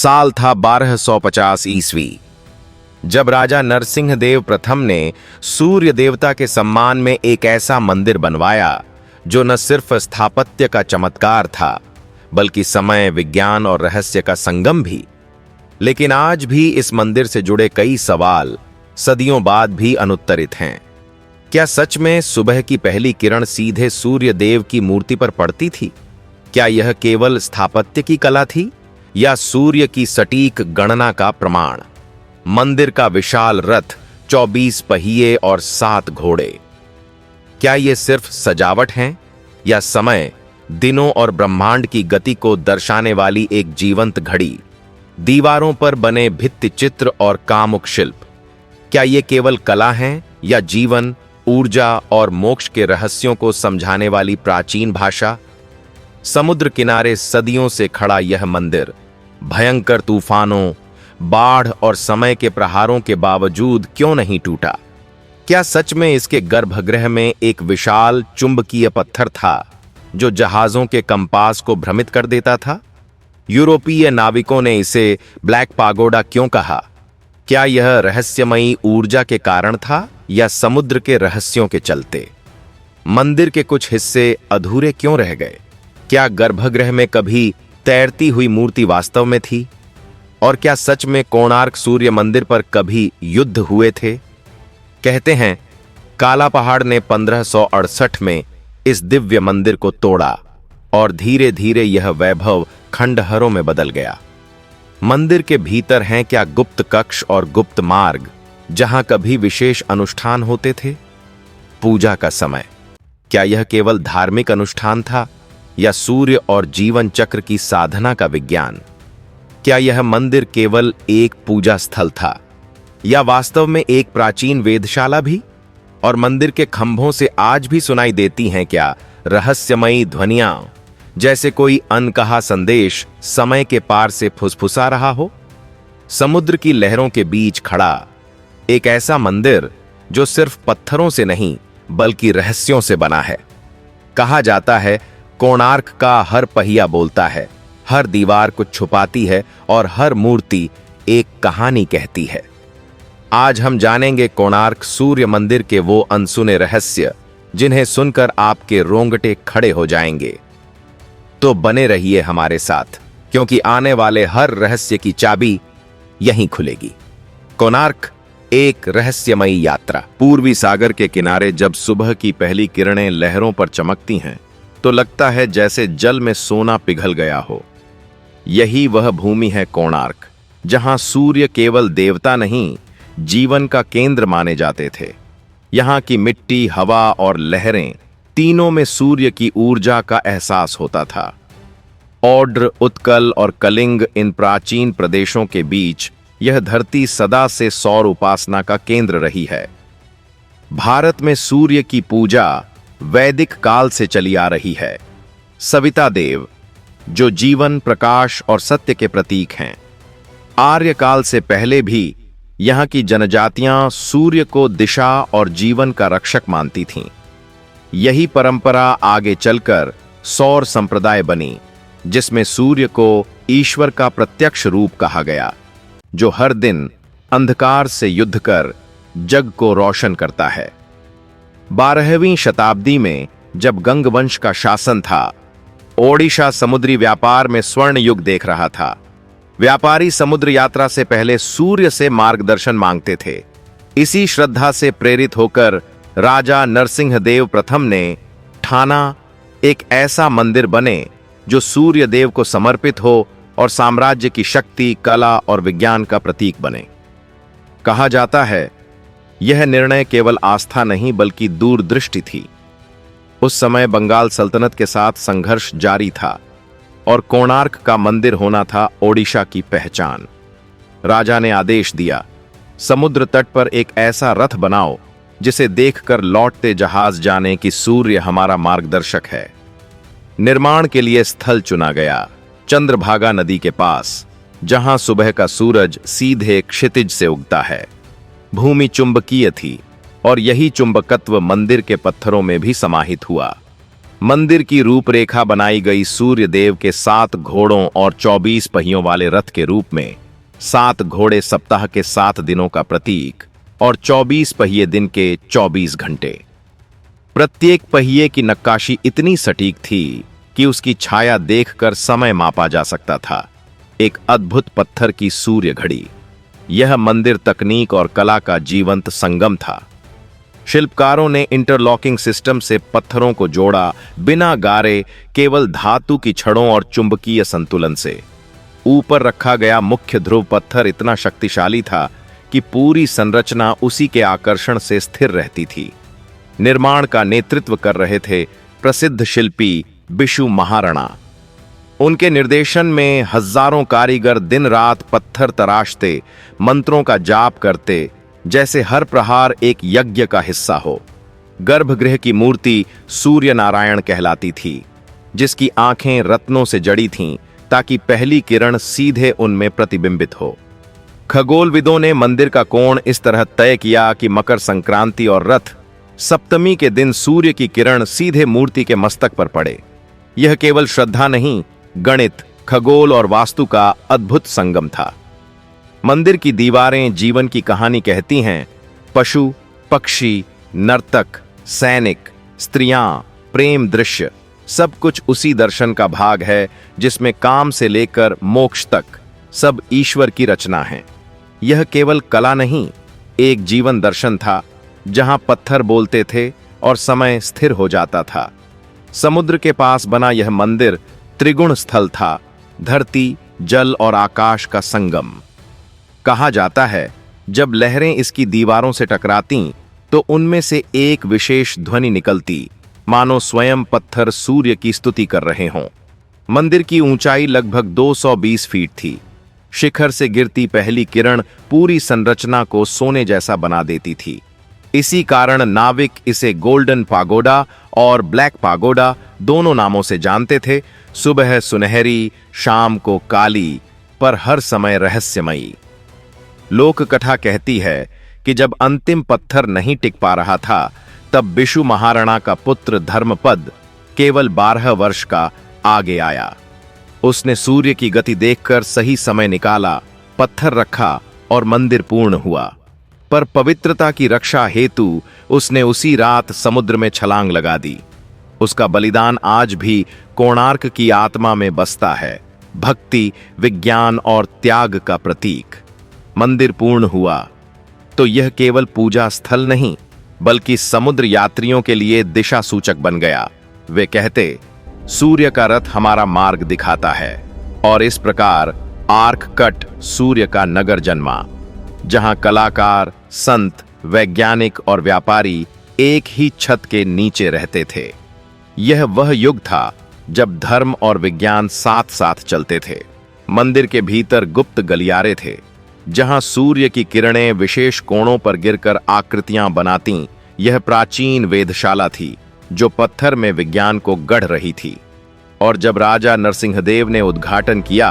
साल था 1250 ईस्वी, जब राजा नरसिंह देव प्रथम ने सूर्य देवता के सम्मान में एक ऐसा मंदिर बनवाया जो न सिर्फ स्थापत्य का चमत्कार था बल्कि समय, विज्ञान और रहस्य का संगम भी। लेकिन आज भी इस मंदिर से जुड़े कई सवाल सदियों बाद भी अनुत्तरित हैं। क्या सच में सुबह की पहली किरण सीधे सूर्य देव की मूर्ति पर पड़ती थी? क्या यह केवल स्थापत्य की कला थी या सूर्य की सटीक गणना का प्रमाण? मंदिर का विशाल रथ, 24 पहिए और 7 घोड़े, क्या ये सिर्फ सजावट हैं या समय, दिनों और ब्रह्मांड की गति को दर्शाने वाली एक जीवंत घड़ी? दीवारों पर बने भित्ति चित्र और कामुक शिल्प, क्या ये केवल कला हैं या जीवन, ऊर्जा और मोक्ष के रहस्यों को समझाने वाली प्राचीन भाषा? समुद्र किनारे सदियों से खड़ा यह मंदिर भयंकर तूफानों, बाढ़ और समय के प्रहारों के बावजूद क्यों नहीं टूटा? क्या सच में इसके गर्भगृह में एक विशाल चुंबकीय पत्थर था जो जहाजों के कंपास को भ्रमित कर देता था? यूरोपीय नाविकों ने इसे ब्लैक पागोडा क्यों कहा? क्या यह रहस्यमयी ऊर्जा के कारण था या समुद्र के रहस्यों के चलते? मंदिर के कुछ हिस्से अधूरे क्यों रह गए? क्या गर्भगृह में कभी तैरती हुई मूर्ति वास्तव में थी? और क्या सच में कोणार्क सूर्य मंदिर पर कभी युद्ध हुए थे? कहते हैं काला पहाड़ ने 1568 में इस दिव्य मंदिर को तोड़ा और धीरे धीरे यह वैभव खंडहरों में बदल गया। मंदिर के भीतर हैं क्या गुप्त कक्ष और गुप्त मार्ग जहां कभी विशेष अनुष्ठान होते थे? पूजा का समय, क्या यह केवल धार्मिक अनुष्ठान था या सूर्य और जीवन चक्र की साधना का विज्ञान? क्या यह मंदिर केवल एक पूजा स्थल था या वास्तव में एक प्राचीन वेधशाला भी? और मंदिर के खंभों से आज भी सुनाई देती हैं क्या रहस्यमयी ध्वनियां, जैसे कोई अनकहा संदेश समय के पार से फुसफुसा रहा हो? समुद्र की लहरों के बीच खड़ा एक ऐसा मंदिर जो सिर्फ पत्थरों से नहीं बल्कि रहस्यों से बना है। कहा जाता है कोणार्क का हर पहिया बोलता है, हर दीवार कुछ छुपाती है और हर मूर्ति एक कहानी कहती है। आज हम जानेंगे कोणार्क सूर्य मंदिर के वो अनसुने रहस्य जिन्हें सुनकर आपके रोंगटे खड़े हो जाएंगे। तो बने रहिए हमारे साथ, क्योंकि आने वाले हर रहस्य की चाबी यहीं खुलेगी। कोणार्क, एक रहस्यमयी यात्रा। पूर्वी सागर के किनारे जब सुबह की पहली किरणें लहरों पर चमकती हैं तो लगता है जैसे जल में सोना पिघल गया हो। यही वह भूमि है कोणार्क, जहां सूर्य केवल देवता नहीं, जीवन का केंद्र माने जाते थे। यहां की मिट्टी, हवा और लहरें, तीनों में सूर्य की ऊर्जा का एहसास होता था। औड्र, उत्कल और कलिंग, इन प्राचीन प्रदेशों के बीच यह धरती सदा से सौर उपासना का केंद्र रही है। भारत में सूर्य की पूजा वैदिक काल से चली आ रही है। सविता देव, जो जीवन, प्रकाश और सत्य के प्रतीक हैं। आर्य काल से पहले भी यहाँ की जनजातियां सूर्य को दिशा और जीवन का रक्षक मानती थीं। यही परंपरा आगे चलकर सौर संप्रदाय बनी, जिसमें सूर्य को ईश्वर का प्रत्यक्ष रूप कहा गया, जो हर दिन अंधकार से युद्ध कर जग को रोशन करता है। 12वीं शताब्दी में जब गंगवंश का शासन था, ओडिशा समुद्री व्यापार में स्वर्ण युग देख रहा था। व्यापारी समुद्र यात्रा से पहले सूर्य से मार्गदर्शन मांगते थे। इसी श्रद्धा से प्रेरित होकर राजा नरसिंह देव प्रथम ने ठाना एक ऐसा मंदिर बने जो सूर्य देव को समर्पित हो और साम्राज्य की शक्ति, कला और विज्ञान का प्रतीक बने। कहा जाता है यह निर्णय केवल आस्था नहीं बल्कि दूरदृष्टि थी। उस समय बंगाल सल्तनत के साथ संघर्ष जारी था और कोणार्क का मंदिर होना था ओडिशा की पहचान। राजा ने आदेश दिया, समुद्र तट पर एक ऐसा रथ बनाओ जिसे देखकर लौटते जहाज जाने कि सूर्य हमारा मार्गदर्शक है। निर्माण के लिए स्थल चुना गया, चंद्रभागा नदी के पास, जहां सुबह का सूरज सीधे क्षितिज से उगता है। भूमि चुंबकीय थी और यही चुंबकत्व मंदिर के पत्थरों में भी समाहित हुआ। मंदिर की रूपरेखा बनाई गई सूर्य देव के 7 घोड़ों और 24 पहियों वाले रथ के रूप में। 7 घोड़े सप्ताह के 7 दिनों का प्रतीक और 24 पहिए दिन के 24 घंटे। प्रत्येक पहिए की नक्काशी इतनी सटीक थी कि उसकी छाया देखकर समय मापा जा सकता था। एक अद्भुत पत्थर की सूर्य घड़ी। यह मंदिर तकनीक और कला का जीवंत संगम था। शिल्पकारों ने इंटरलॉकिंग सिस्टम से पत्थरों को जोड़ा, बिना गारे, केवल धातु की छड़ों और चुंबकीय संतुलन से। ऊपर रखा गया मुख्य ध्रुव पत्थर इतना शक्तिशाली था कि पूरी संरचना उसी के आकर्षण से स्थिर रहती थी। निर्माण का नेतृत्व कर रहे थे प्रसिद्ध शिल्पी बिशु महाराणा। उनके निर्देशन में हजारों कारीगर दिन रात पत्थर तराशते, मंत्रों का जाप करते, जैसे हर प्रहार एक यज्ञ का हिस्सा हो। गर्भगृह की मूर्ति सूर्य नारायण कहलाती थी, जिसकी आंखें रत्नों से जड़ी थीं ताकि पहली किरण सीधे उनमें प्रतिबिंबित हो। खगोलविदों ने मंदिर का कोण इस तरह तय किया कि मकर संक्रांति और रथ सप्तमी के दिन सूर्य की किरण सीधे मूर्ति के मस्तक पर पड़े। यह केवल श्रद्धा नहीं, गणित, खगोल और वास्तु का अद्भुत संगम था। मंदिर की दीवारें जीवन की कहानी कहती हैं। पशु, पक्षी, नर्तक, सैनिक, स्त्रियां, प्रेम दृश्य, सब कुछ उसी दर्शन का भाग है जिसमें काम से लेकर मोक्ष तक सब ईश्वर की रचना है। यह केवल कला नहीं, एक जीवन दर्शन था जहां पत्थर बोलते थे और समय स्थिर हो जाता था। समुद्र के पास बना यह मंदिर त्रिगुण स्थल था, धरती, जल और आकाश का संगम। कहा जाता है, जब लहरें इसकी दीवारों से टकरातीं तो उनमें से एक विशेष ध्वनि निकलती, मानो स्वयं पत्थर सूर्य की स्तुति कर रहे हों। मंदिर की ऊंचाई लगभग 220 फीट थी। शिखर से गिरती पहली किरण पूरी संरचना को सोने जैसा बना देती थी। इसी कारण नाविक इसे गोल्डन पागोडा और ब्लैक पागोडा दोनों नामों से जानते थे। सुबह सुनहरी, शाम को काली, पर हर समय रहस्यमयी। लोक कथा कहती है कि जब अंतिम पत्थर नहीं टिक पा रहा था, तब बिशु महाराणा का पुत्र धर्मपद केवल 12 वर्ष का आगे आया। उसने सूर्य की गति देखकर सही समय निकाला, पत्थर रखा और मंदिर पूर्ण हुआ। पर पवित्रता की रक्षा हेतु उसने उसी रात समुद्र में छलांग लगा दी। उसका बलिदान आज भी कोणार्क की आत्मा में बसता है, भक्ति, विज्ञान और त्याग का प्रतीक। मंदिर पूर्ण हुआ तो यह केवल पूजा स्थल नहीं, बल्कि समुद्र यात्रियों के लिए दिशा सूचक बन गया। वे कहते, सूर्य का रथ हमारा मार्ग दिखाता है। और इस प्रकार आर्ककट सूर्य का नगर जन्मा, जहां कलाकार, संत, वैज्ञानिक और व्यापारी एक ही छत के नीचे रहते थे। यह वह युग था जब धर्म और विज्ञान साथ साथ चलते थे। मंदिर के भीतर गुप्त गलियारे थे, जहां सूर्य की किरणें विशेष कोणों पर गिरकर आकृतियां बनाती। यह प्राचीन वेधशाला थी जो पत्थर में विज्ञान को गढ़ रही थी। और जब राजा नरसिंहदेव ने उद्घाटन किया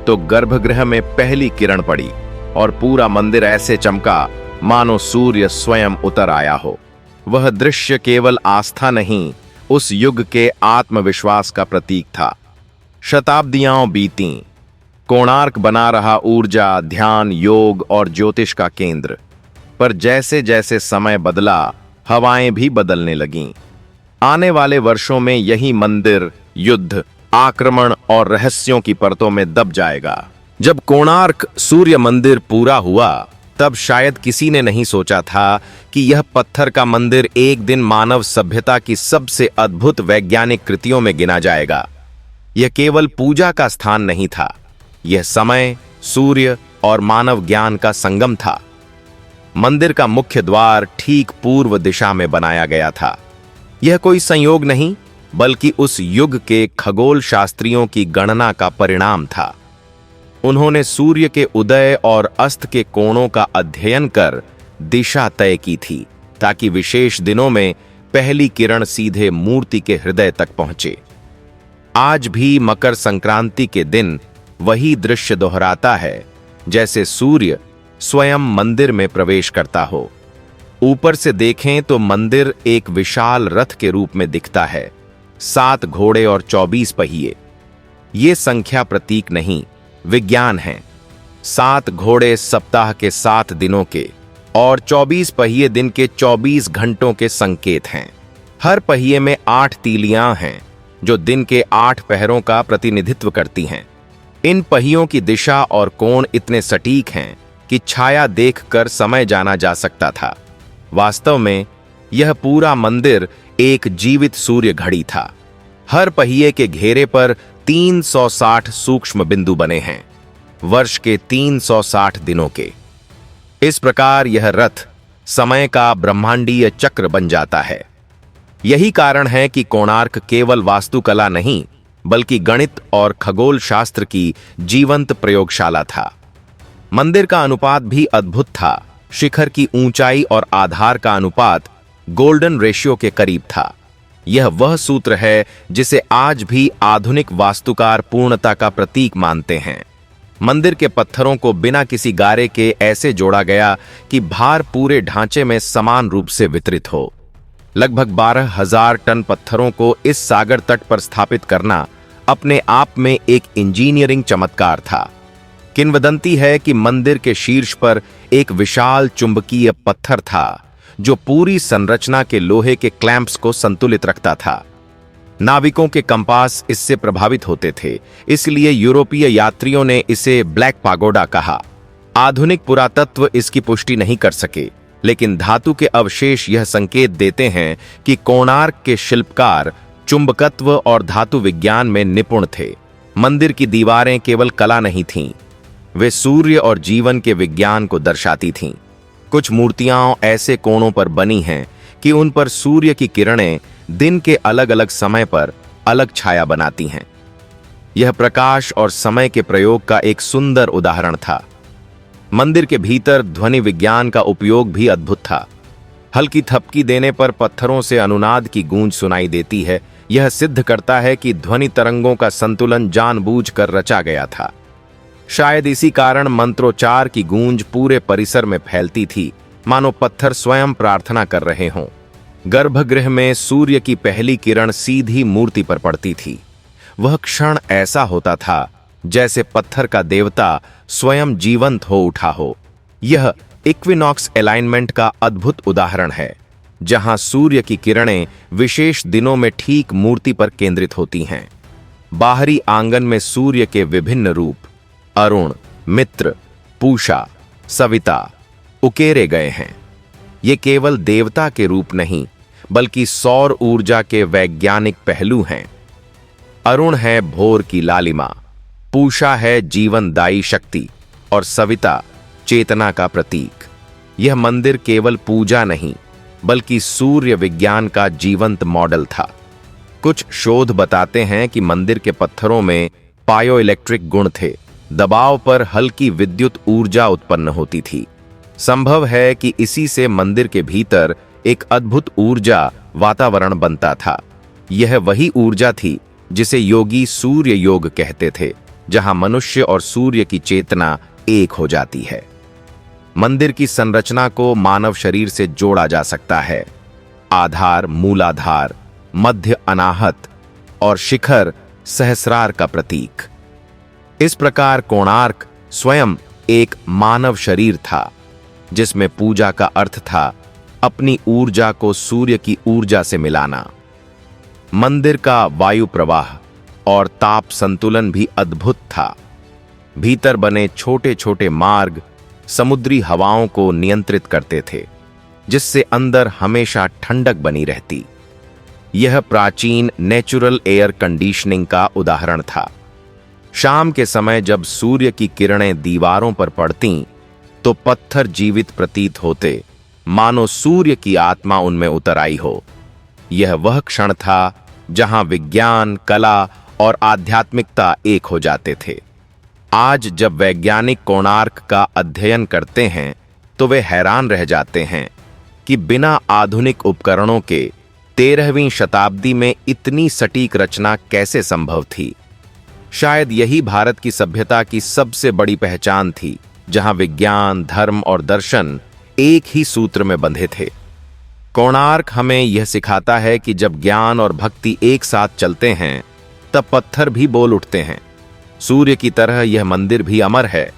तो गर्भगृह में पहली किरण पड़ी और पूरा मंदिर ऐसे चमका मानो सूर्य स्वयं उतर आया हो। वह दृश्य केवल आस्था नहीं, उस युग के आत्मविश्वास का प्रतीक था। शताब्दियां बीतीं, कोणार्क बना रहा ऊर्जा, ध्यान, योग और ज्योतिष का केंद्र। पर जैसे जैसे समय बदला, हवाएं भी बदलने लगीं। आने वाले वर्षों में यही मंदिर युद्ध, आक्रमण और रहस्यों की परतों में दब जाएगा। जब कोणार्क सूर्य मंदिर पूरा हुआ, तब शायद किसी ने नहीं सोचा था कि यह पत्थर का मंदिर एक दिन मानव सभ्यता की सबसे अद्भुत वैज्ञानिक कृतियों में गिना जाएगा। यह केवल पूजा का स्थान नहीं था, यह समय, सूर्य और मानव ज्ञान का संगम था। मंदिर का मुख्य द्वार ठीक पूर्व दिशा में बनाया गया था। यह कोई संयोग नहीं, बल्कि उस युग के खगोल शास्त्रियों की गणना का परिणाम था। उन्होंने सूर्य के उदय और अस्त के कोणों का अध्ययन कर दिशा तय की थी, ताकि विशेष दिनों में पहली किरण सीधे मूर्ति के हृदय तक पहुंचे। आज भी मकर संक्रांति के दिन वही दृश्य दोहराता है, जैसे सूर्य स्वयं मंदिर में प्रवेश करता हो। ऊपर से देखें तो मंदिर एक विशाल रथ के रूप में दिखता है, 7 घोड़े और 24 पहिए। ये संख्या प्रतीक नहीं, विज्ञान है। 7 घोड़े सप्ताह के 7 दिनों के और 24 पहिए दिन के 24 घंटों के संकेत हैं। हर पहिए में 8 तीलियां हैं जो दिन के 8 पहरों का प्रतिनिधित्व करती हैं। इन पहियों की दिशा और कोण इतने सटीक हैं कि छाया देखकर समय जाना जा सकता था। वास्तव में यह पूरा मंदिर एक जीवित सूर्य घड़ी था। हर पहिए के घेरे पर 360 सूक्ष्म बिंदु बने हैं, वर्ष के 360 दिनों के। इस प्रकार यह रथ समय का ब्रह्मांडीय चक्र बन जाता है। यही कारण है कि कोणार्क केवल वास्तुकला नहीं, बल्कि गणित और खगोल शास्त्र की जीवंत प्रयोगशाला था। मंदिर का अनुपात भी अद्भुत था। शिखर की ऊंचाई और आधार का अनुपात गोल्डन रेशियो के करीब था। यह वह सूत्र है जिसे आज भी आधुनिक वास्तुकार पूर्णता का प्रतीक मानते हैं। मंदिर के पत्थरों को बिना किसी गारे के ऐसे जोड़ा गया कि भार पूरे ढांचे में समान रूप से वितरित हो। लगभग 12,000 टन पत्थरों को इस सागर तट पर स्थापित करना अपने आप में एक इंजीनियरिंग चमत्कार था। किंवदंती है कि मंदिर के शीर्ष पर एक विशाल चुंबकीय पत्थर था जो पूरी संरचना के लोहे के क्लैंप्स को संतुलित रखता था। नाविकों के कंपास इससे प्रभावित होते थे, इसलिए यूरोपीय यात्रियों ने इसे ब्लैक पागोडा कहा। आधुनिक पुरातत्व इसकी पुष्टि नहीं कर सके, लेकिन धातु के अवशेष यह संकेत देते हैं कि कोणार्क के शिल्पकार चुंबकत्व और धातु विज्ञान में निपुण थे। मंदिर की दीवारें केवल कला नहीं थीं, वे सूर्य और जीवन के विज्ञान को दर्शाती थीं। कुछ मूर्तियां ऐसे कोणों पर बनी हैं कि उन पर सूर्य की किरणें दिन के अलग अलग समय पर अलग छाया बनाती हैं। यह प्रकाश और समय के प्रयोग का एक सुंदर उदाहरण था। मंदिर के भीतर ध्वनि विज्ञान का उपयोग भी अद्भुत था। हल्की थपकी देने पर पत्थरों से अनुनाद की गूंज सुनाई देती है। यह सिद्ध करता है कि ध्वनि तरंगों का संतुलन जानबूझकर रचा गया था। शायद इसी कारण मंत्रोच्चार की गूंज पूरे परिसर में फैलती थी, मानो पत्थर स्वयं प्रार्थना कर रहे हों। गर्भगृह में सूर्य की पहली किरण सीधी मूर्ति पर पड़ती थी। वह क्षण ऐसा होता था जैसे पत्थर का देवता स्वयं जीवंत हो उठा हो। यह इक्विनॉक्स अलाइनमेंट का अद्भुत उदाहरण है, जहां सूर्य की किरणें विशेष दिनों में ठीक मूर्ति पर केंद्रित होती हैं। बाहरी आंगन में सूर्य के विभिन्न रूप अरुण, मित्र, पूषा, सविता उकेरे गए हैं। ये केवल देवता के रूप नहीं, बल्कि सौर ऊर्जा के वैज्ञानिक पहलू हैं। अरुण है भोर की लालिमा, पूषा है जीवनदायी शक्ति और सविता चेतना का प्रतीक। यह मंदिर केवल पूजा नहीं, बल्कि सूर्य विज्ञान का जीवंत मॉडल था। कुछ शोध बताते हैं कि मंदिर के पत्थरों में पायोइलेक्ट्रिक गुण थे। दबाव पर हल्की विद्युत ऊर्जा उत्पन्न होती थी। संभव है कि इसी से मंदिर के भीतर एक अद्भुत ऊर्जा वातावरण बनता था। यह वही ऊर्जा थी जिसे योगी सूर्य योग कहते थे, जहां मनुष्य और सूर्य की चेतना एक हो जाती है। मंदिर की संरचना को मानव शरीर से जोड़ा जा सकता है। आधार मूलाधार, मध्य अनाहत और शिखर सहस्रार का प्रतीक। इस प्रकार कोणार्क स्वयं एक मानव शरीर था, जिसमें पूजा का अर्थ था अपनी ऊर्जा को सूर्य की ऊर्जा से मिलाना। मंदिर का वायु प्रवाह और ताप संतुलन भी अद्भुत था। भीतर बने छोटे छोटे मार्ग समुद्री हवाओं को नियंत्रित करते थे, जिससे अंदर हमेशा ठंडक बनी रहती। यह प्राचीन नेचुरल एयर कंडीशनिंग का उदाहरण था। शाम के समय जब सूर्य की किरणें दीवारों पर पड़तीं, तो पत्थर जीवित प्रतीत होते, मानो सूर्य की आत्मा उनमें उतर आई हो। यह वह क्षण था जहां विज्ञान, कला और आध्यात्मिकता एक हो जाते थे। आज जब वैज्ञानिक कोणार्क का अध्ययन करते हैं, तो वे हैरान रह जाते हैं कि बिना आधुनिक उपकरणों के 13वीं शताब्दी में इतनी सटीक रचना कैसे संभव थी। शायद यही भारत की सभ्यता की सबसे बड़ी पहचान थी, जहां विज्ञान, धर्म और दर्शन एक ही सूत्र में बंधे थे। कोणार्क हमें यह सिखाता है कि जब ज्ञान और भक्ति एक साथ चलते हैं तब पत्थर भी बोल उठते हैं। सूर्य की तरह यह मंदिर भी अमर है,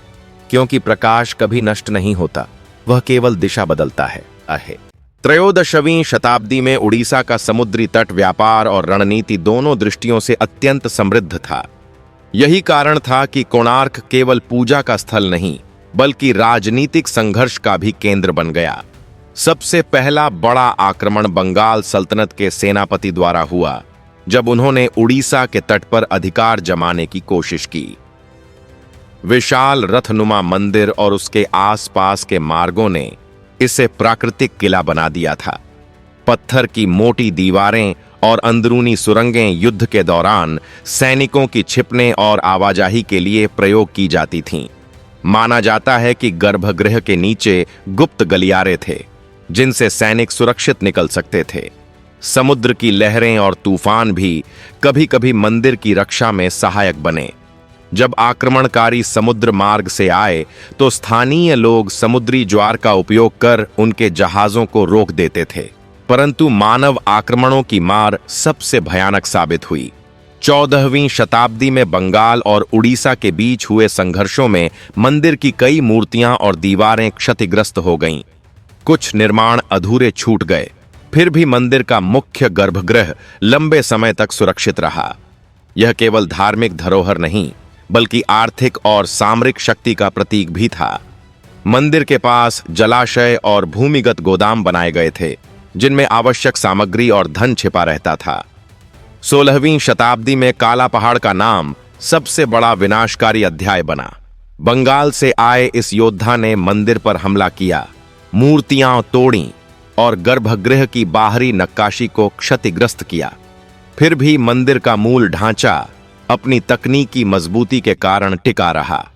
क्योंकि प्रकाश कभी नष्ट नहीं होता, वह केवल दिशा बदलता है। त्रयोदशवीं शताब्दी में उड़ीसा का समुद्री तट व्यापार और रणनीति दोनों दृष्टियों से अत्यंत समृद्ध था। यही कारण था कि कोणार्क केवल पूजा का स्थल नहीं बल्कि राजनीतिक संघर्ष का भी केंद्र बन गया। सबसे पहला बड़ा आक्रमण बंगाल सल्तनत के सेनापति द्वारा हुआ, जब उन्होंने उड़ीसा के तट पर अधिकार जमाने की कोशिश की। विशाल रथनुमा मंदिर और उसके आसपास के मार्गों ने इसे प्राकृतिक किला बना दिया था। पत्थर की मोटी दीवारें और अंदरूनी सुरंगें युद्ध के दौरान सैनिकों की छिपने और आवाजाही के लिए प्रयोग की जाती थीं। माना जाता है कि गर्भगृह के नीचे गुप्त गलियारे थे, जिनसे सैनिक सुरक्षित निकल सकते थे। समुद्र की लहरें और तूफान भी कभी-कभी मंदिर की रक्षा में सहायक बने। जब आक्रमणकारी समुद्र मार्ग से आए तो स्थानीय लोग समुद्री ज्वार का उपयोग कर उनके जहाजों को रोक देते थे, परंतु मानव आक्रमणों की मार सबसे भयानक साबित हुई। 14वीं शताब्दी में बंगाल और उड़ीसा के बीच हुए संघर्षों में मंदिर की कई मूर्तियां और दीवारें क्षतिग्रस्त हो गईं। कुछ निर्माण अधूरे छूट गए, फिर भी मंदिर का मुख्य गर्भगृह लंबे समय तक सुरक्षित रहा। यह केवल धार्मिक धरोहर नहीं बल्कि आर्थिक और सामरिक शक्ति का प्रतीक भी था। मंदिर के पास जलाशय और भूमिगत गोदाम बनाए गए थे, जिनमें आवश्यक सामग्री और धन छिपा रहता था। 16वीं शताब्दी में काला पहाड़ का नाम सबसे बड़ा विनाशकारी अध्याय बना। बंगाल से आए इस योद्धा ने मंदिर पर हमला किया, मूर्तियां तोड़ी और गर्भगृह की बाहरी नक्काशी को क्षतिग्रस्त किया। फिर भी मंदिर का मूल ढांचा अपनी तकनीकी मजबूती के कारण टिका रहा।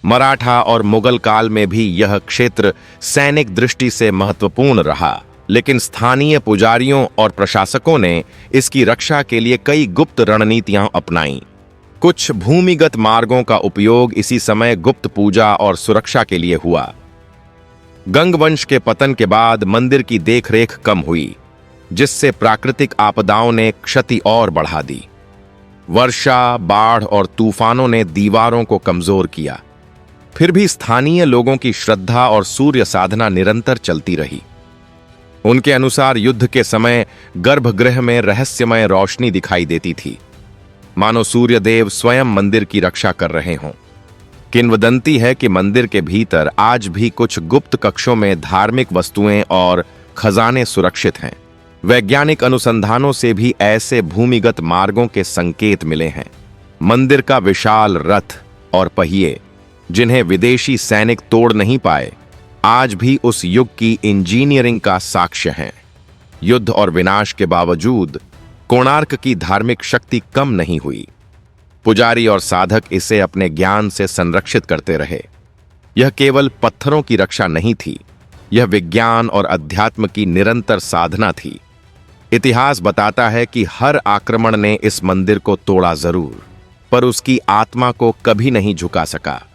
मराठा और मुगल काल में भी यह क्षेत्र सैनिक दृष्टि से महत्वपूर्ण रहा, लेकिन स्थानीय पुजारियों और प्रशासकों ने इसकी रक्षा के लिए कई गुप्त रणनीतियां अपनाईं। कुछ भूमिगत मार्गों का उपयोग इसी समय गुप्त पूजा और सुरक्षा के लिए हुआ। गंग वंश के पतन के बाद मंदिर की देखरेख कम हुई, जिससे प्राकृतिक आपदाओं ने क्षति और बढ़ा दी। वर्षा, बाढ़ और तूफानों ने दीवारों को कमजोर किया। फिर भी स्थानीय लोगों की श्रद्धा और सूर्य साधना निरंतर चलती रही। उनके अनुसार युद्ध के समय गर्भगृह में रहस्यमय रोशनी दिखाई देती थी, मानो सूर्य देव स्वयं मंदिर की रक्षा कर रहे हों। किंवदंती है कि मंदिर के भीतर आज भी कुछ गुप्त कक्षों में धार्मिक वस्तुएं और खजाने सुरक्षित हैं। वैज्ञानिक अनुसंधानों से भी ऐसे भूमिगत मार्गों के संकेत मिले हैं। मंदिर का विशाल रथ और पहिए, जिन्हें विदेशी सैनिक तोड़ नहीं पाए, आज भी उस युग की इंजीनियरिंग का साक्ष्य हैं। युद्ध और विनाश के बावजूद कोणार्क की धार्मिक शक्ति कम नहीं हुई। पुजारी और साधक इसे अपने ज्ञान से संरक्षित करते रहे। यह केवल पत्थरों की रक्षा नहीं थी, यह विज्ञान और अध्यात्म की निरंतर साधना थी। इतिहास बताता है कि हर आक्रमण ने इस मंदिर को तोड़ा जरूर, पर उसकी आत्मा को कभी नहीं झुका सका।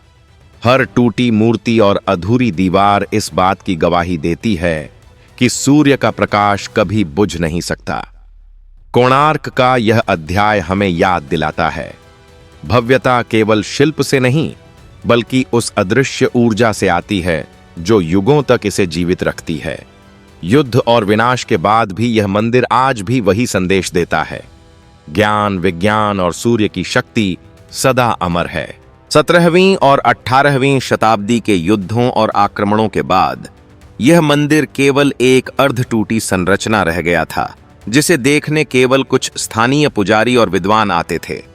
हर टूटी मूर्ति और अधूरी दीवार इस बात की गवाही देती है कि सूर्य का प्रकाश कभी बुझ नहीं सकता। कोणार्क का यह अध्याय हमें याद दिलाता है, भव्यता केवल शिल्प से नहीं बल्कि उस अदृश्य ऊर्जा से आती है जो युगों तक इसे जीवित रखती है। युद्ध और विनाश के बाद भी यह मंदिर आज भी वही संदेश देता है, ज्ञान, विज्ञान और सूर्य की शक्ति सदा अमर है। 17वीं और 18वीं शताब्दी के युद्धों और आक्रमणों के बाद यह मंदिर केवल एक अर्ध टूटी संरचना रह गया था, जिसे देखने केवल कुछ स्थानीय पुजारी और विद्वान आते थे।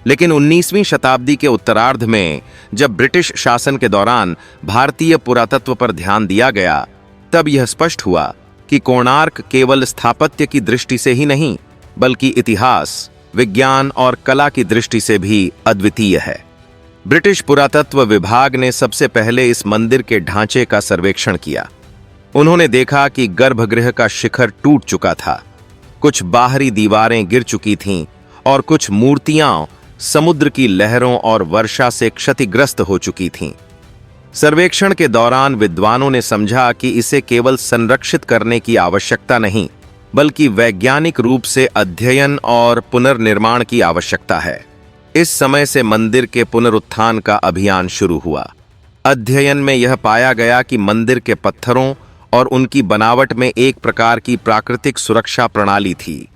लेकिन 19वीं शताब्दी के उत्तरार्ध में जब ब्रिटिश शासन के दौरान भारतीय पुरातत्व पर ध्यान दिया गया, तब यह स्पष्ट हुआ कि कोणार्क केवल स्थापत्य की दृष्टि से ही नहीं बल्कि इतिहास, विज्ञान और कला की दृष्टि से भी अद्वितीय है। ब्रिटिश पुरातत्व विभाग ने सबसे पहले इस मंदिर के ढांचे का सर्वेक्षण किया। उन्होंने देखा कि गर्भगृह का शिखर टूट चुका था, कुछ बाहरी दीवारें गिर चुकी थीं और कुछ मूर्तियां समुद्र की लहरों और वर्षा से क्षतिग्रस्त हो चुकी थीं। सर्वेक्षण के दौरान विद्वानों ने समझा कि इसे केवल संरक्षित करने की आवश्यकता नहीं, बल्कि वैज्ञानिक रूप से अध्ययन और पुनर्निर्माण की आवश्यकता है। इस समय से मंदिर के पुनरुत्थान का अभियान शुरू हुआ। अध्ययन में यह पाया गया कि मंदिर के पत्थरों और उनकी बनावट में एक प्रकार की प्राकृतिक सुरक्षा प्रणाली थी।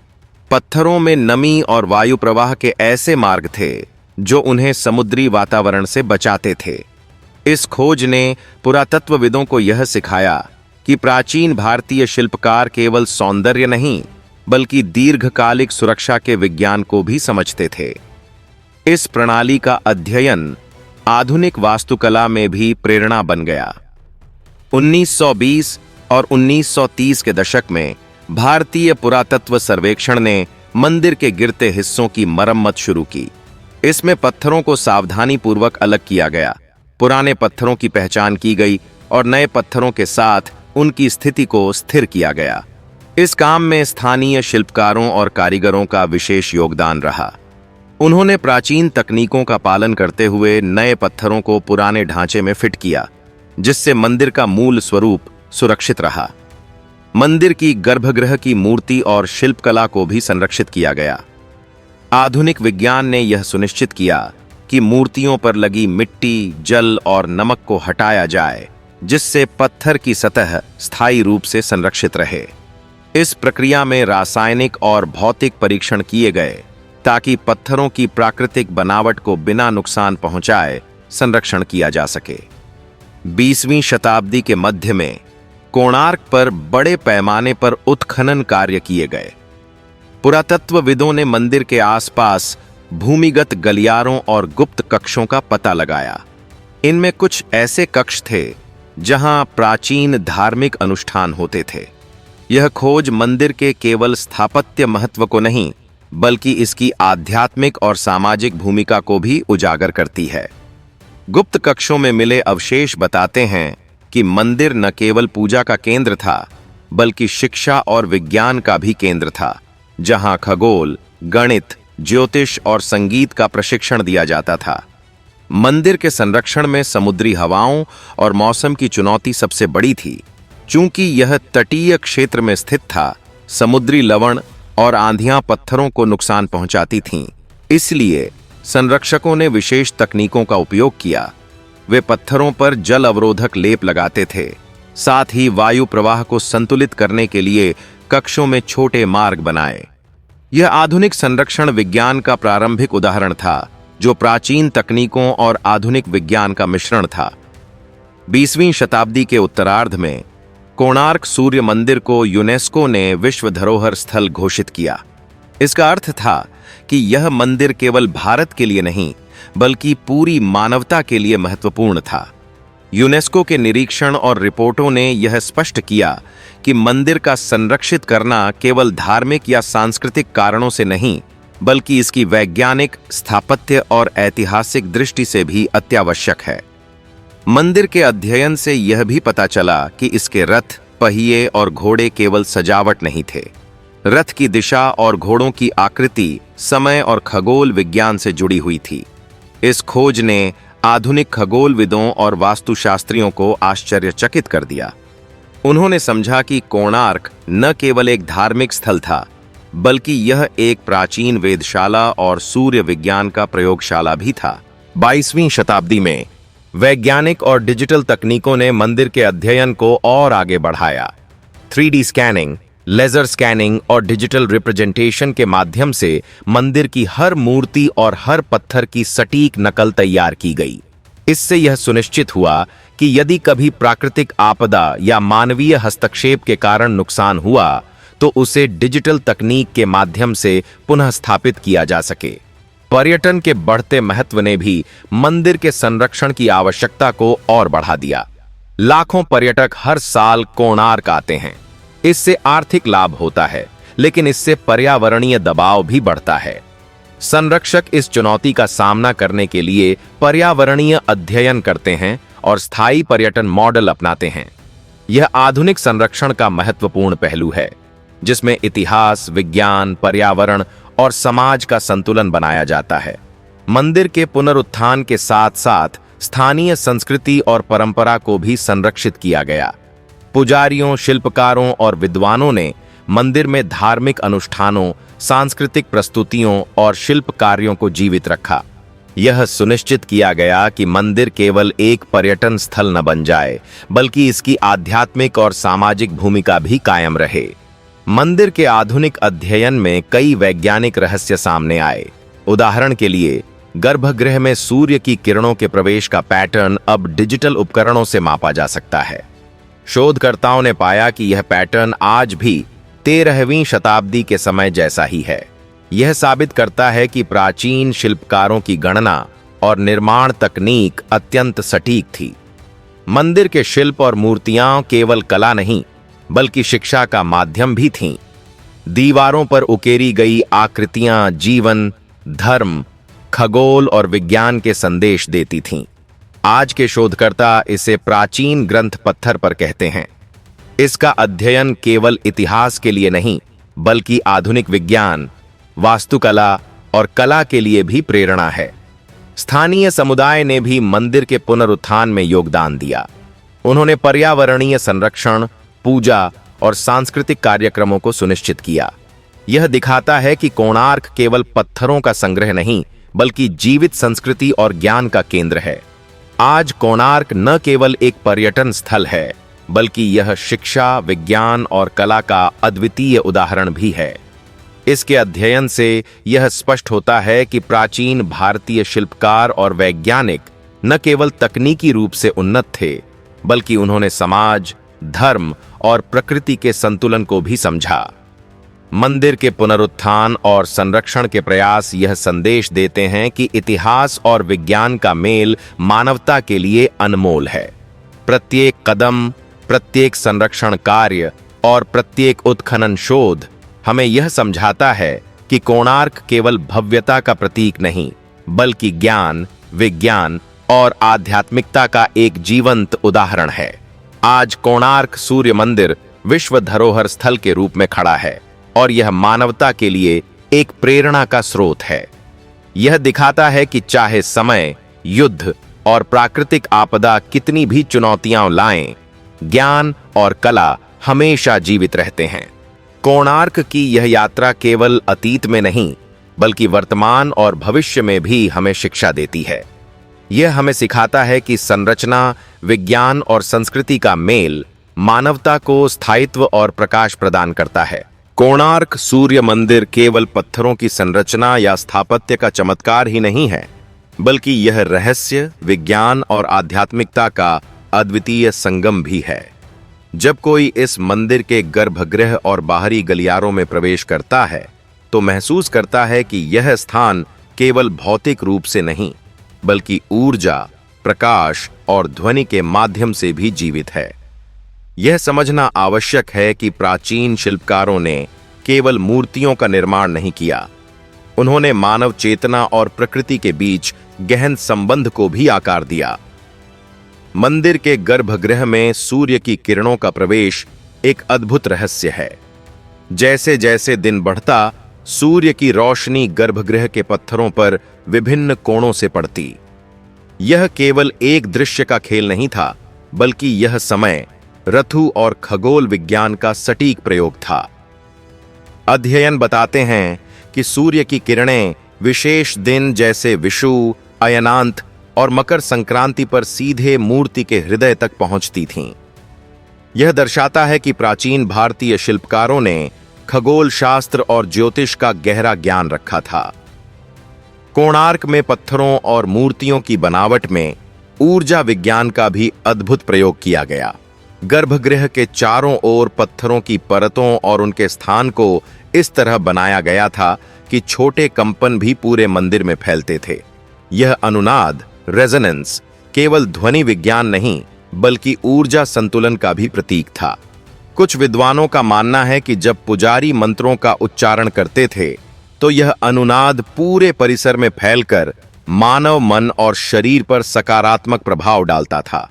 पत्थरों में नमी और वायु प्रवाह के ऐसे मार्ग थे जो उन्हें समुद्री वातावरण से बचाते थे। इस खोज ने पुरातत्वविदों को यह सिखाया कि प्राचीन भारतीय शिल्पकार केवल सौंदर्य नहीं, बल्कि दीर्घकालिक सुरक्षा के विज्ञान को भी समझते थे। इस प्रणाली का अध्ययन आधुनिक वास्तुकला में भी प्रेरणा बन गया। 1920 और 1930 के दशक में भारतीय पुरातत्व सर्वेक्षण ने मंदिर के गिरते हिस्सों की मरम्मत शुरू की। इसमें पत्थरों को सावधानीपूर्वक अलग किया गया, पुराने पत्थरों की पहचान की गई और नए पत्थरों के साथ उनकी स्थिति को स्थिर किया गया। इस काम में स्थानीय शिल्पकारों और कारीगरों का विशेष योगदान रहा। उन्होंने प्राचीन तकनीकों का पालन करते हुए नए पत्थरों को पुराने ढांचे में फिट किया, जिससे मंदिर का मूल स्वरूप सुरक्षित रहा। मंदिर की गर्भगृह की मूर्ति और शिल्पकला को भी संरक्षित किया गया। आधुनिक विज्ञान ने यह सुनिश्चित किया कि मूर्तियों पर लगी मिट्टी, जल और नमक को हटाया जाए, जिससे पत्थर की सतह स्थायी रूप से संरक्षित रहे। इस प्रक्रिया में रासायनिक और भौतिक परीक्षण किए गए ताकि पत्थरों की प्राकृतिक बनावट को बिना नुकसान पहुंचाए संरक्षण किया जा सके। 20वीं शताब्दी के मध्य में कोणार्क पर बड़े पैमाने पर उत्खनन कार्य किए गए। पुरातत्वविदों ने मंदिर के आसपास भूमिगत गलियारों और गुप्त कक्षों का पता लगाया। इनमें कुछ ऐसे कक्ष थे जहां प्राचीन धार्मिक अनुष्ठान होते थे। यह खोज मंदिर के केवल स्थापत्य महत्व को नहीं, बल्कि इसकी आध्यात्मिक और सामाजिक भूमिका को भी उजागर करती है। गुप्त कक्षों में मिले अवशेष बताते हैं कि मंदिर न केवल पूजा का केंद्र था, बल्कि शिक्षा और विज्ञान का भी केंद्र था, जहां खगोल, गणित, ज्योतिष और संगीत का प्रशिक्षण दिया जाता था। मंदिर के संरक्षण में समुद्री हवाओं और मौसम की चुनौती सबसे बड़ी थी। चूंकि यह तटीय क्षेत्र में स्थित था, समुद्री लवण और आंधियां पत्थरों को नुकसान पहुंचाती थीं। इसलिए संरक्षकों ने विशेष तकनीकों का उपयोग किया। वे पत्थरों पर जल अवरोधक लेप लगाते थे। साथ ही वायु प्रवाह को संतुलित करने के लिए कक्षों में छोटे मार्ग बनाए। यह आधुनिक संरक्षण विज्ञान का प्रारंभिक उदाहरण था, जो प्राचीन तकनीकों और आधुनिक विज्ञान का मिश्रण था। 20वीं शताब्दी के उत्तरार्ध में कोणार्क सूर्य मंदिर को यूनेस्को ने विश्व धरोहर स्थल घोषित किया। इसका अर्थ था कि यह मंदिर केवल भारत के लिए नहीं, बल्कि पूरी मानवता के लिए महत्वपूर्ण था। यूनेस्को के निरीक्षण और रिपोर्टों ने यह स्पष्ट किया कि मंदिर का संरक्षित करना केवल धार्मिक या सांस्कृतिक कारणों से नहीं, बल्कि इसकी वैज्ञानिक, स्थापत्य और ऐतिहासिक दृष्टि से भी अत्यावश्यक है। मंदिर के अध्ययन से यह भी पता चला कि इसके रथ, पहिए और घोड़े केवल सजावट नहीं थे। रथ की दिशा और घोड़ों की आकृति समय और खगोल विज्ञान से जुड़ी हुई थी। इस खोज ने आधुनिक खगोलविदों और वास्तुशास्त्रियों को आश्चर्यचकित कर दिया। उन्होंने समझा कि कोणार्क न केवल एक धार्मिक स्थल था, बल्कि यह एक प्राचीन वेधशाला और सूर्य विज्ञान का प्रयोगशाला भी था। 22वीं शताब्दी में वैज्ञानिक और डिजिटल तकनीकों ने मंदिर के अध्ययन को और आगे बढ़ाया। 3D स्कैनिंग, लेजर स्कैनिंग और डिजिटल रिप्रेजेंटेशन के माध्यम से मंदिर की हर मूर्ति और हर पत्थर की सटीक नकल तैयार की गई। इससे यह सुनिश्चित हुआ कि यदि कभी प्राकृतिक आपदा या मानवीय हस्तक्षेप के कारण नुकसान हुआ, तो उसे डिजिटल तकनीक के माध्यम से पुनः स्थापित किया जा सके। पर्यटन के बढ़ते महत्व ने भी मंदिर के संरक्षण की आवश्यकता को और बढ़ा दिया। लाखों पर्यटक हर साल कोणार्क आते हैं। इससे आर्थिक लाभ होता है, लेकिन इससे पर्यावरणीय दबाव भी बढ़ता है। संरक्षक इस चुनौती का सामना करने के लिए पर्यावरणीय अध्ययन करते हैं और स्थायी पर्यटन मॉडल अपनाते हैं। यह आधुनिक संरक्षण का महत्वपूर्ण पहलू है, जिसमें इतिहास, विज्ञान, पर्यावरण और समाज का संतुलन बनाया जाता है। मंदिर के पुनरुत्थान के साथ साथ स्थानीय संस्कृति और परंपरा को भी संरक्षित किया गया। पुजारियों, शिल्पकारों और विद्वानों ने मंदिर में धार्मिक अनुष्ठानों, सांस्कृतिक प्रस्तुतियों और शिल्प कार्यों को जीवित रखा। यह सुनिश्चित किया गया कि मंदिर केवल एक पर्यटन स्थल न बन जाए, बल्कि इसकी आध्यात्मिक और सामाजिक भूमिका भी कायम रहे। मंदिर के आधुनिक अध्ययन में कई वैज्ञानिक रहस्य सामने आए। उदाहरण के लिए, गर्भगृह में सूर्य की किरणों के प्रवेश का पैटर्न अब डिजिटल उपकरणों से मापा जा सकता है। शोधकर्ताओं ने पाया कि यह पैटर्न आज भी 13वीं शताब्दी के समय जैसा ही है। यह साबित करता है कि प्राचीन शिल्पकारों की गणना और निर्माण तकनीक अत्यंत सटीक थी। मंदिर के शिल्प और मूर्तियां केवल कला नहीं, बल्कि शिक्षा का माध्यम भी थीं। दीवारों पर उकेरी गई आकृतियां जीवन, धर्म, खगोल और विज्ञान के संदेश देती थीं। आज के शोधकर्ता इसे प्राचीन ग्रंथ पत्थर पर कहते हैं। इसका अध्ययन केवल इतिहास के लिए नहीं, बल्कि आधुनिक विज्ञान, वास्तुकला और कला के लिए भी प्रेरणा है। स्थानीय समुदाय ने भी मंदिर के पुनरुत्थान में योगदान दिया। उन्होंने पर्यावरणीय संरक्षण, पूजा और सांस्कृतिक कार्यक्रमों को सुनिश्चित किया। यह दिखाता है कि कोणार्क केवल पत्थरों का संग्रह नहीं, बल्कि जीवित संस्कृति और ज्ञान का केंद्र है। आज कोणार्क न केवल एक पर्यटन स्थल है, बल्कि यह शिक्षा, विज्ञान और कला का अद्वितीय उदाहरण भी है। इसके अध्ययन से यह स्पष्ट होता है कि प्राचीन भारतीय शिल्पकार और वैज्ञानिक न केवल तकनीकी रूप से उन्नत थे, बल्कि उन्होंने समाज, धर्म और प्रकृति के संतुलन को भी समझा। मंदिर के पुनरुत्थान और संरक्षण के प्रयास यह संदेश देते हैं कि इतिहास और विज्ञान का मेल मानवता के लिए अनमोल है। प्रत्येक कदम, प्रत्येक संरक्षण कार्य और प्रत्येक उत्खनन शोध हमें यह समझाता है कि कोणार्क केवल भव्यता का प्रतीक नहीं, बल्कि ज्ञान, विज्ञान और आध्यात्मिकता का एक जीवंत उदाहरण है। आज कोणार्क सूर्य मंदिर विश्व धरोहर स्थल के रूप में खड़ा है और यह मानवता के लिए एक प्रेरणा का स्रोत है। यह दिखाता है कि चाहे समय, युद्ध और प्राकृतिक आपदा कितनी भी चुनौतियां लाएं, ज्ञान और कला हमेशा जीवित रहते हैं। कोणार्क की यह यात्रा केवल अतीत में नहीं, बल्कि वर्तमान और भविष्य में भी हमें शिक्षा देती है। यह हमें सिखाता है कि संरचना, विज्ञान और संस्कृति का मेल मानवता को स्थायित्व और प्रकाश प्रदान करता है। कोणार्क सूर्य मंदिर केवल पत्थरों की संरचना या स्थापत्य का चमत्कार ही नहीं है, बल्कि यह रहस्य, विज्ञान और आध्यात्मिकता का अद्वितीय संगम भी है। जब कोई इस मंदिर के गर्भगृह और बाहरी गलियारों में प्रवेश करता है, तो महसूस करता है कि यह स्थान केवल भौतिक रूप से नहीं, बल्कि ऊर्जा, प्रकाश और ध्वनि के माध्यम से भी जीवित है। यह समझना आवश्यक है कि प्राचीन शिल्पकारों ने केवल मूर्तियों का निर्माण नहीं किया, उन्होंने मानव चेतना और प्रकृति के बीच गहन संबंध को भी आकार दिया। मंदिर के गर्भगृह में सूर्य की किरणों का प्रवेश एक अद्भुत रहस्य है। जैसे जैसे दिन बढ़ता, सूर्य की रोशनी गर्भगृह के पत्थरों पर विभिन्न कोणों से पड़ती। यह केवल एक दृश्य का खेल नहीं था, बल्कि यह समय, ऋतु और खगोल विज्ञान का सटीक प्रयोग था। अध्ययन बताते हैं कि सूर्य की किरणें विशेष दिन जैसे विषु, अयनांत और मकर संक्रांति पर सीधे मूर्ति के हृदय तक पहुंचती थीं। यह दर्शाता है कि प्राचीन भारतीय शिल्पकारों ने खगोल शास्त्र और ज्योतिष का गहरा ज्ञान रखा था। कोणार्क में पत्थरों और मूर्तियों की बनावट में ऊर्जा विज्ञान का भी अद्भुत प्रयोग किया गया। गर्भगृह के चारों ओर पत्थरों की परतों और उनके स्थान को इस तरह बनाया गया था कि छोटे कंपन भी पूरे मंदिर में फैलते थे। यह अनुनाद, रेजोनेंस, केवल ध्वनि विज्ञान नहीं, बल्कि ऊर्जा संतुलन का भी प्रतीक था। कुछ विद्वानों का मानना है कि जब पुजारी मंत्रों का उच्चारण करते थे, तो यह अनुनाद पूरे परिसर में फैलकर मानव मन और शरीर पर सकारात्मक प्रभाव डालता था।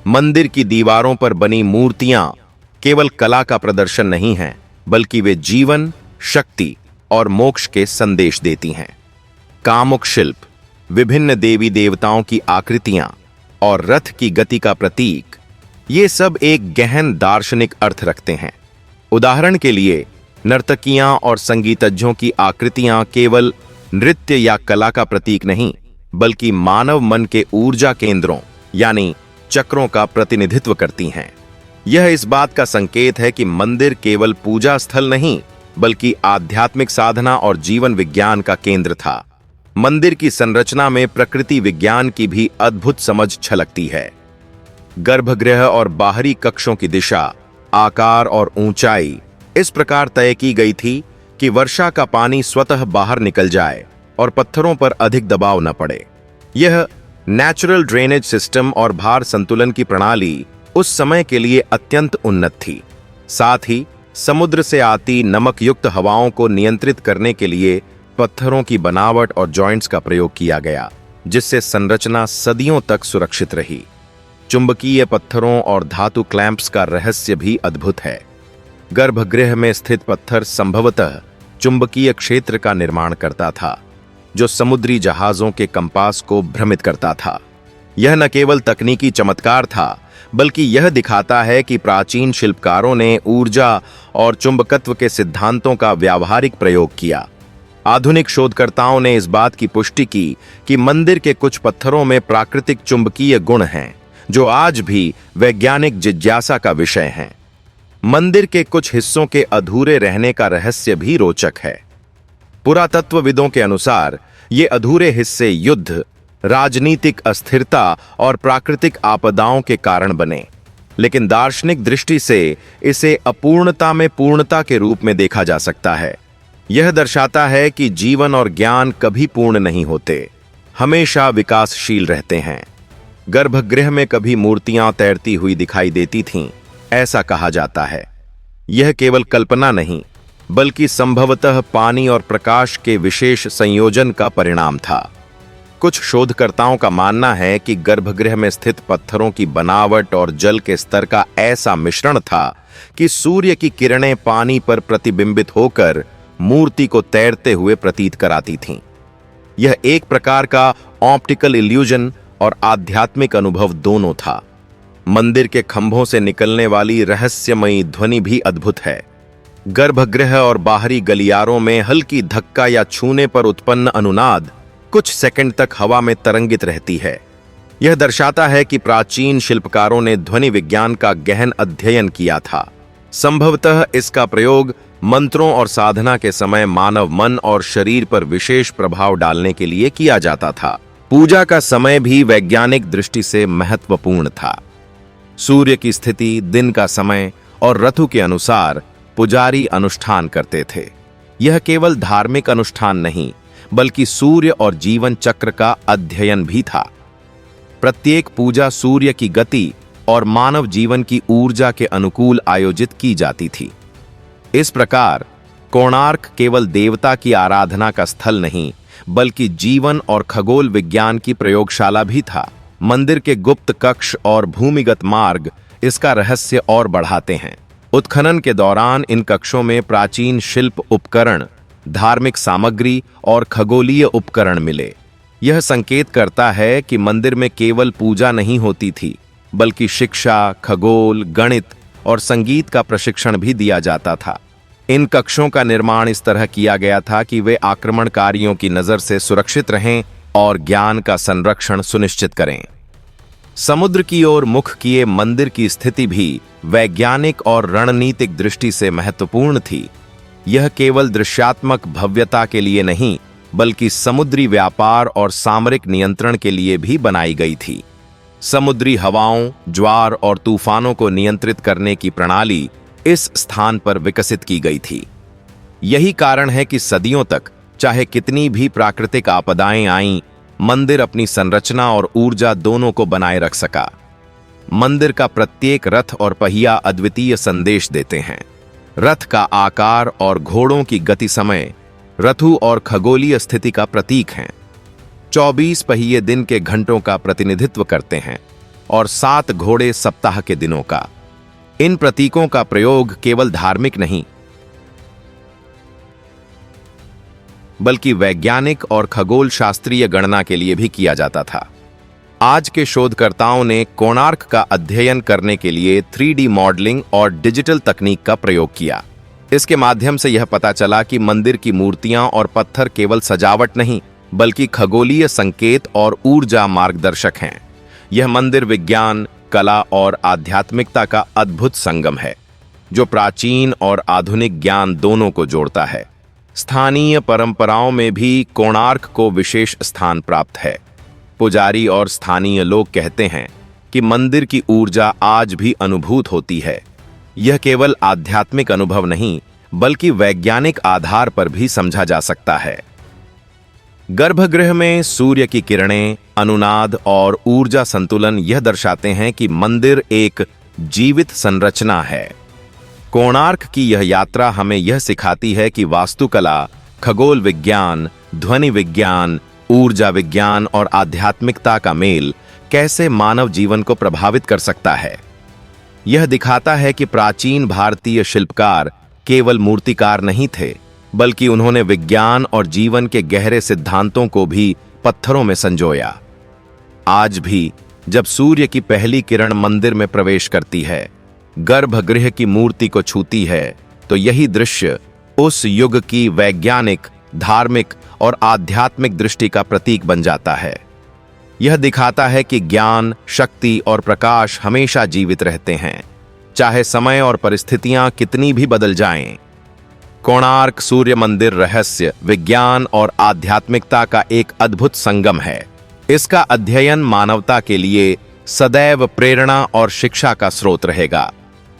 मंदिर की दीवारों पर बनी मूर्तियां केवल कला का प्रदर्शन नहीं हैं, बल्कि वे जीवन, शक्ति और मोक्ष के संदेश देती हैं। कामुक शिल्प, विभिन्न देवी देवताओं की आकृतियां और रथ की गति का प्रतीक, ये सब एक गहन दार्शनिक अर्थ रखते हैं। उदाहरण के लिए, नर्तकियां और संगीतज्ञों की आकृतियां केवल नृत्य या कला का प्रतीक नहीं, बल्कि मानव मन के ऊर्जा केंद्रों यानी चक्रों का प्रतिनिधित्व करती हैं। यह इस बात का संकेत है कि मंदिर केवल पूजा स्थल नहीं, बल्कि आध्यात्मिक साधना और जीवन विज्ञान का केंद्र था। मंदिर की संरचना में प्रकृति विज्ञान की भी अद्भुत समझ छलकती है। गर्भगृह और बाहरी कक्षों की दिशा, आकार और ऊंचाई इस प्रकार तय की गई थी कि वर्षा का पानी स्वतः बाहर निकल जाए और पत्थरों पर अधिक दबाव न पड़े। यह नेचुरल ड्रेनेज सिस्टम और भार संतुलन की प्रणाली उस समय के लिए अत्यंत उन्नत थी। साथ ही समुद्र से आती नमक युक्त हवाओं को नियंत्रित करने के लिए पत्थरों की बनावट और जॉइंट्स का प्रयोग किया गया, जिससे संरचना सदियों तक सुरक्षित रही। चुंबकीय पत्थरों और धातु क्लैंप्स का रहस्य भी अद्भुत है। गर्भगृह में स्थित पत्थर संभवतः चुंबकीय क्षेत्र का निर्माण करता था, जो समुद्री जहाजों के कंपास को भ्रमित करता था। यह न केवल तकनीकी चमत्कार था, बल्कि यह दिखाता है कि प्राचीन शिल्पकारों ने ऊर्जा और चुंबकत्व के सिद्धांतों का व्यावहारिक प्रयोग किया। आधुनिक शोधकर्ताओं ने इस बात की पुष्टि की कि मंदिर के कुछ पत्थरों में प्राकृतिक चुंबकीय गुण हैं, जो आज भी वैज्ञानिक जिज्ञासा का विषय हैं। मंदिर के कुछ हिस्सों के अधूरे रहने का रहस्य भी रोचक है। पुरातत्वविदों के अनुसार ये अधूरे हिस्से युद्ध, राजनीतिक अस्थिरता और प्राकृतिक आपदाओं के कारण बने, लेकिन दार्शनिक दृष्टि से इसे अपूर्णता में पूर्णता के रूप में देखा जा सकता है। यह दर्शाता है कि जीवन और ज्ञान कभी पूर्ण नहीं होते, हमेशा विकासशील रहते हैं। गर्भगृह में कभी मूर्तियां तैरती हुई दिखाई देती थीं, ऐसा कहा जाता है। यह केवल कल्पना नहीं, बल्कि संभवतः पानी और प्रकाश के विशेष संयोजन का परिणाम था। कुछ शोधकर्ताओं का मानना है कि गर्भगृह में स्थित पत्थरों की बनावट और जल के स्तर का ऐसा मिश्रण था कि सूर्य की किरणें पानी पर प्रतिबिंबित होकर मूर्ति को तैरते हुए प्रतीत कराती थीं। यह एक प्रकार का ऑप्टिकल इल्यूजन और आध्यात्मिक अनुभव दोनों था। मंदिर के खंभों से निकलने वाली रहस्यमयी ध्वनि भी अद्भुत है। गर्भगृह और बाहरी गलियारों में हल्की धक्का या छूने पर उत्पन्न अनुनाद कुछ सेकंड तक हवा में तरंगित रहती है। यह दर्शाता है कि प्राचीन शिल्पकारों ने ध्वनि विज्ञान का गहन अध्ययन किया था। संभवतः इसका प्रयोग मंत्रों और साधना के समय मानव मन और शरीर पर विशेष प्रभाव डालने के लिए किया जाता था। पूजा का समय भी वैज्ञानिक दृष्टि से महत्वपूर्ण था। सूर्य की स्थिति, दिन का समय और ऋतु के अनुसार पुजारी अनुष्ठान करते थे। यह केवल धार्मिक अनुष्ठान नहीं, बल्कि सूर्य और जीवन चक्र का अध्ययन भी था। प्रत्येक पूजा सूर्य की गति और मानव जीवन की ऊर्जा के अनुकूल आयोजित की जाती थी। इस प्रकार कोणार्क केवल देवता की आराधना का स्थल नहीं, बल्कि जीवन और खगोल विज्ञान की प्रयोगशाला भी था। मंदिर के गुप्त कक्ष और भूमिगत मार्ग इसका रहस्य और बढ़ाते हैं। उत्खनन के दौरान इन कक्षों में प्राचीन शिल्प उपकरण, धार्मिक सामग्री और खगोलीय उपकरण मिले। यह संकेत करता है कि मंदिर में केवल पूजा नहीं होती थी, बल्कि शिक्षा, खगोल, गणित और संगीत का प्रशिक्षण भी दिया जाता था। इन कक्षों का निर्माण इस तरह किया गया था कि वे आक्रमणकारियों की नजर से सुरक्षित रहें और ज्ञान का संरक्षण सुनिश्चित करें। समुद्र की ओर मुख किए मंदिर की स्थिति भी वैज्ञानिक और रणनीतिक दृष्टि से महत्वपूर्ण थी। यह केवल दृश्यात्मक भव्यता के लिए नहीं, बल्कि समुद्री व्यापार और सामरिक नियंत्रण के लिए भी बनाई गई थी। समुद्री हवाओं, ज्वार और तूफानों को नियंत्रित करने की प्रणाली इस स्थान पर विकसित की गई थी। यही कारण है कि सदियों तक, चाहे कितनी भी प्राकृतिक आपदाएं आईं, मंदिर अपनी संरचना और ऊर्जा दोनों को बनाए रख सका। मंदिर का प्रत्येक रथ और पहिया अद्वितीय संदेश देते हैं। रथ का आकार और घोड़ों की गति समय ऋतु और खगोलीय स्थिति का प्रतीक हैं। 24 पहिए दिन के घंटों का प्रतिनिधित्व करते हैं और 7 घोड़े सप्ताह के दिनों का। इन प्रतीकों का प्रयोग केवल धार्मिक नहीं, बल्कि वैज्ञानिक और खगोल शास्त्रीय गणना के लिए भी किया जाता था। आज के शोधकर्ताओं ने कोणार्क का अध्ययन करने के लिए 3D मॉडलिंग और डिजिटल तकनीक का प्रयोग किया। इसके माध्यम से यह पता चला कि मंदिर की मूर्तियां और पत्थर केवल सजावट नहीं, बल्कि खगोलीय संकेत और ऊर्जा मार्गदर्शक हैं। यह मंदिर विज्ञान, कला और आध्यात्मिकता का अद्भुत संगम है, जो प्राचीन और आधुनिक ज्ञान दोनों को जोड़ता है। स्थानीय परंपराओं में भी कोणार्क को विशेष स्थान प्राप्त है। पुजारी और स्थानीय लोग कहते हैं कि मंदिर की ऊर्जा आज भी अनुभूत होती है। यह केवल आध्यात्मिक अनुभव नहीं, बल्कि वैज्ञानिक आधार पर भी समझा जा सकता है। गर्भगृह में सूर्य की किरणें, अनुनाद और ऊर्जा संतुलन यह दर्शाते हैं कि मंदिर एक जीवित संरचना है। कोणार्क की यह यात्रा हमें यह सिखाती है कि वास्तुकला, खगोल विज्ञान, ध्वनि विज्ञान, ऊर्जा विज्ञान और आध्यात्मिकता का मेल कैसे मानव जीवन को प्रभावित कर सकता है। यह दिखाता है कि प्राचीन भारतीय शिल्पकार केवल मूर्तिकार नहीं थे, बल्कि उन्होंने विज्ञान और जीवन के गहरे सिद्धांतों को भी पत्थरों में संजोया। आज भी जब सूर्य की पहली किरण मंदिर में प्रवेश करती है, गर्भगृह की मूर्ति को छूती है, तो यही दृश्य उस युग की वैज्ञानिक, धार्मिक और आध्यात्मिक दृष्टि का प्रतीक बन जाता है। यह दिखाता है कि ज्ञान, शक्ति और प्रकाश हमेशा जीवित रहते हैं, चाहे समय और परिस्थितियां कितनी भी बदल जाएं। कोणार्क सूर्य मंदिर रहस्य, विज्ञान और आध्यात्मिकता का एक अद्भुत संगम है। इसका अध्ययन मानवता के लिए सदैव प्रेरणा और शिक्षा का स्रोत रहेगा।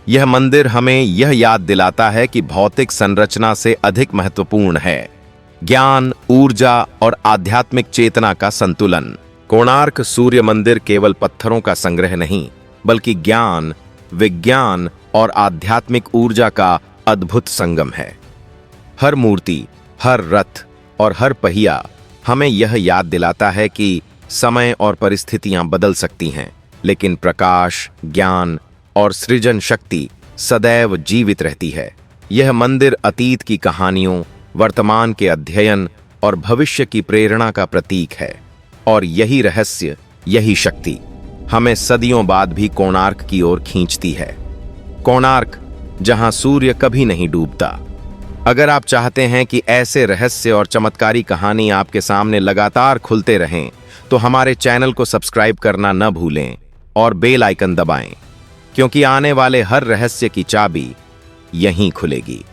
यह मंदिर हमें यह याद दिलाता है कि भौतिक संरचना से अधिक महत्वपूर्ण है ज्ञान, ऊर्जा और आध्यात्मिक चेतना का संतुलन। कोणार्क सूर्य मंदिर केवल पत्थरों का संग्रह नहीं, बल्कि ज्ञान, विज्ञान और आध्यात्मिक ऊर्जा का अद्भुत संगम है। हर मूर्ति, हर रथ और हर पहिया हमें यह याद दिलाता है कि समय और परिस्थितियां बदल सकती हैं, लेकिन प्रकाश, ज्ञान और सृजन शक्ति सदैव जीवित रहती है। यह मंदिर अतीत की कहानियों, वर्तमान के अध्ययन और भविष्य की प्रेरणा का प्रतीक है, और यही रहस्य, यही शक्ति हमें सदियों बाद भी कोणार्क की ओर खींचती है। कोणार्क, जहां सूर्य कभी नहीं डूबता। अगर आप चाहते हैं कि ऐसे रहस्य और चमत्कारी कहानी आपके सामने लगातार खुलते रहें, तो हमारे चैनल को सब्सक्राइब करना न भूलें और बेल आइकन दबाएं, क्योंकि आने वाले हर रहस्य की चाबी यहीं खुलेगी।